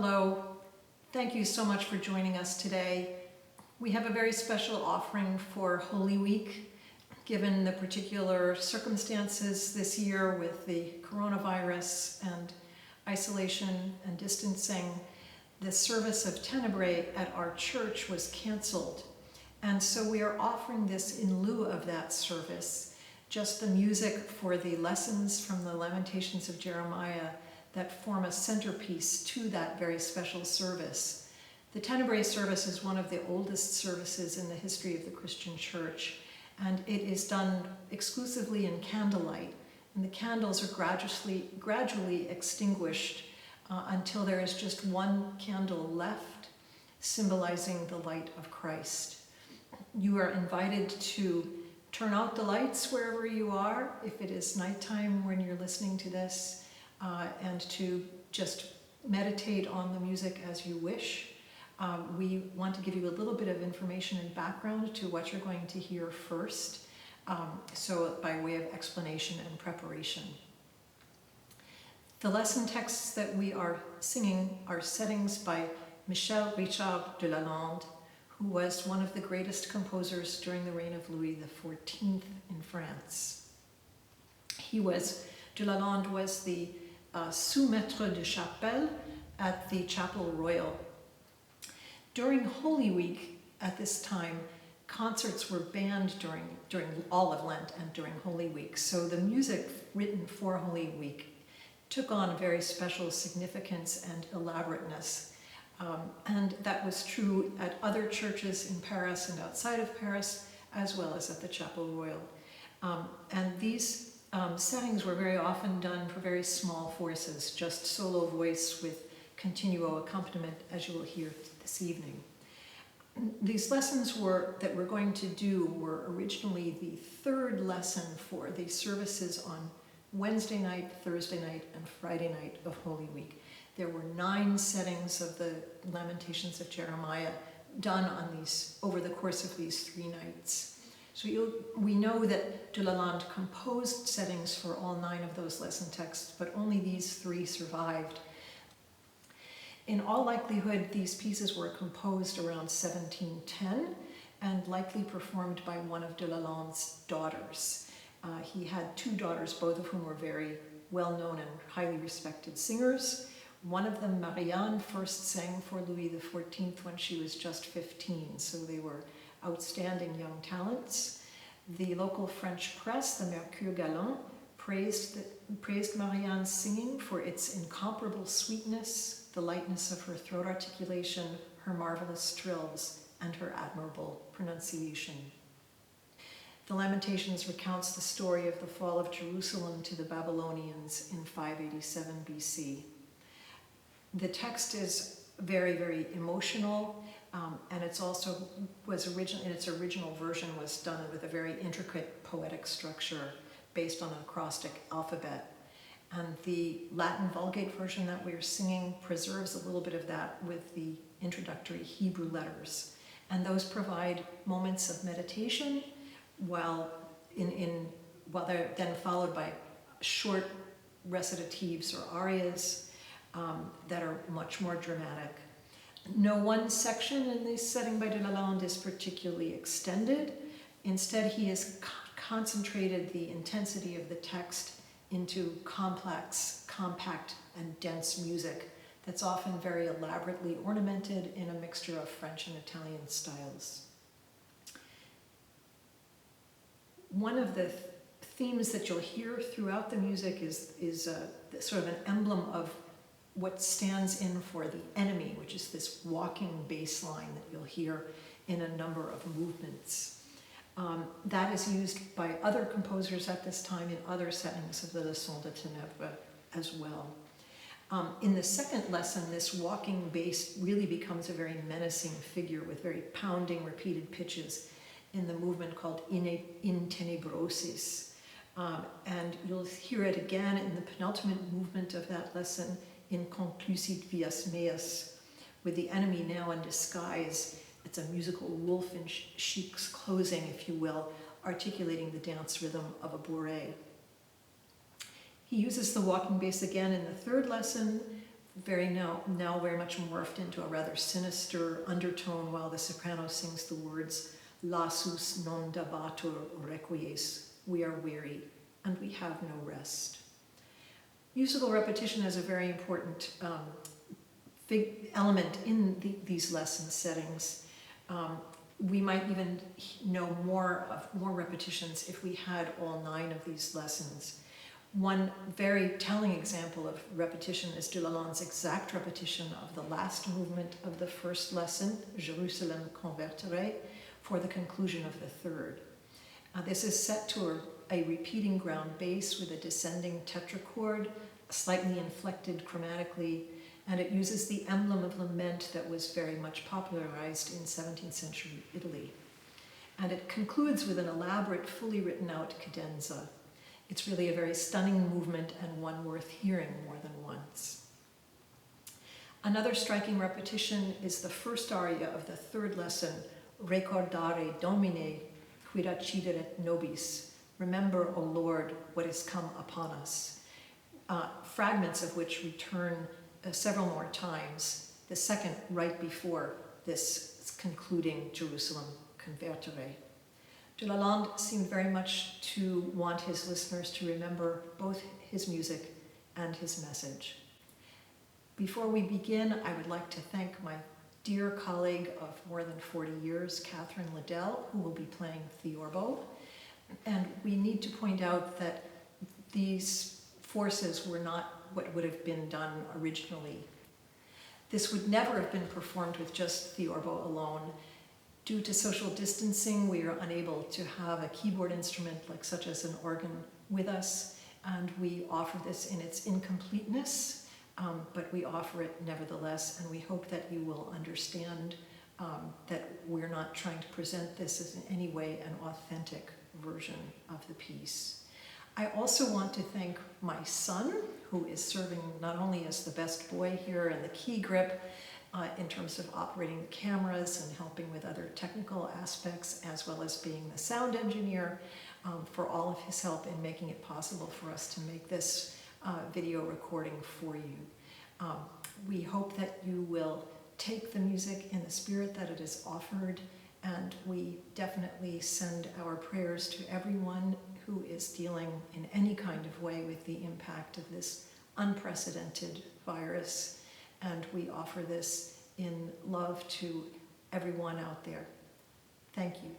Hello, thank you so much for joining us today. We have a very special offering for Holy Week, given the particular circumstances this year with the coronavirus and isolation and distancing. The service of Tenebrae at our church was canceled, and so we are offering this in lieu of that service, just the music for the lessons from the Lamentations of Jeremiah that form a centerpiece to that very special service. The Tenebrae service is one of the oldest services in the history of the Christian Church, and it is done exclusively in candlelight, and the candles are gradually extinguished until there is just one candle left, symbolizing the light of Christ. You are invited to turn out the lights wherever you are, if it is nighttime when you're listening to this, and to just meditate on the music as you wish. We want to give you a little bit of information and background to what you're going to hear first, so by way of explanation and preparation. The lesson texts that we are singing are settings by Michel De Lalande, who was one of the greatest composers during the reign of Louis XIV in France. De Lalande was the sous-maître de chapelle at the Chapel Royal. During Holy Week, at this time, concerts were banned during all of Lent and during Holy Week. So the music written for Holy Week took on very special significance and elaborateness. And that was true at other churches in Paris and outside of Paris, as well as at the Chapel Royal. And these settings were very often done for very small forces, just solo voice with continuo accompaniment, as you will hear this evening. These lessons that we're going to do were originally the third lesson for the services on Wednesday night, Thursday night, and Friday night of Holy Week. There were 9 settings of the Lamentations of Jeremiah done over the course of these 3 nights. So we know that De Lalande composed settings for all 9 of those lesson texts, but only these 3 survived. In all likelihood, these pieces were composed around 1710 and likely performed by one of De Lalande's daughters. He had 2 daughters, both of whom were very well-known and highly respected singers. One of them, Marianne, first sang for Louis XIV when she was just 15, so they were outstanding young talents. The local French press, the Mercure Galant, praised Marianne's singing for its incomparable sweetness, the lightness of her throat articulation, her marvelous trills, and her admirable pronunciation. The Lamentations recounts the story of the fall of Jerusalem to the Babylonians in 587 BC. The text is very, very emotional, and it's also in its original version was done with a very intricate poetic structure based on an acrostic alphabet. And the Latin Vulgate version that we're singing preserves a little bit of that with the introductory Hebrew letters. And those provide moments of meditation while they're then followed by short recitatives or arias that are much more dramatic. No one section in this setting by De Lalande is particularly extended. Instead, he has concentrated the intensity of the text into complex, compact, and dense music that's often very elaborately ornamented in a mixture of French and Italian styles. One of the themes that you'll hear throughout the music is sort of an emblem of what stands in for the enemy, which is this walking bass line that you'll hear in a number of movements. That is used by other composers at this time in other settings of the Leçons de Ténèbres as well. In the second lesson, this walking bass really becomes a very menacing figure with very pounding, repeated pitches in the movement called In Tenebrosis. And you'll hear it again in the penultimate movement of that lesson, In Conclusit Vias Meas, with the enemy now in disguise. It's a musical wolf in sheep's clothing, if you will, articulating the dance rhythm of a bourrée. He uses the walking bass again in the third lesson now very much morphed into a rather sinister undertone while the soprano sings the words "Lasus non dabatur requies," we are weary and we have no rest. Musical repetition is a very important element in these lesson settings. We might even know more repetitions if we had all 9 of these lessons. One very telling example of repetition is De Lalande's exact repetition of the last movement of the first lesson, Jerusalem convertere, for the conclusion of the third. This is set to a repeating ground bass with a descending tetrachord, slightly inflected chromatically, and it uses the emblem of lament that was very much popularized in 17th century Italy. And it concludes with an elaborate, fully written out cadenza. It's really a very stunning movement and one worth hearing more than once. Another striking repetition is the first aria of the third lesson, Recordare Domine, quid accideret nobis, remember, O Lord, what has come upon us, fragments of which return several more times, the second right before this concluding Jerusalem convertere. De Lalande seemed very much to want his listeners to remember both his music and his message. Before we begin, I would like to thank my dear colleague of more than 40 years, Catherine Liddell, who will be playing Theorbo. And we need to point out that these forces were not what would have been done originally. This would never have been performed with just Theorbo alone. Due to social distancing, we are unable to have a keyboard instrument such as an organ with us, and we offer this in its incompleteness, but we offer it nevertheless, and we hope that you will understand that we're not trying to present this as in any way an authentic version of the piece. I also want to thank my son, who is serving not only as the best boy here and the key grip, in terms of operating the cameras and helping with other technical aspects, as well as being the sound engineer, for all of his help in making it possible for us to make this video recording for you. We hope that you will take the music in the spirit that it is offered, and we definitely send our prayers to everyone who is dealing in any kind of way with the impact of this unprecedented virus. And we offer this in love to everyone out there. Thank you.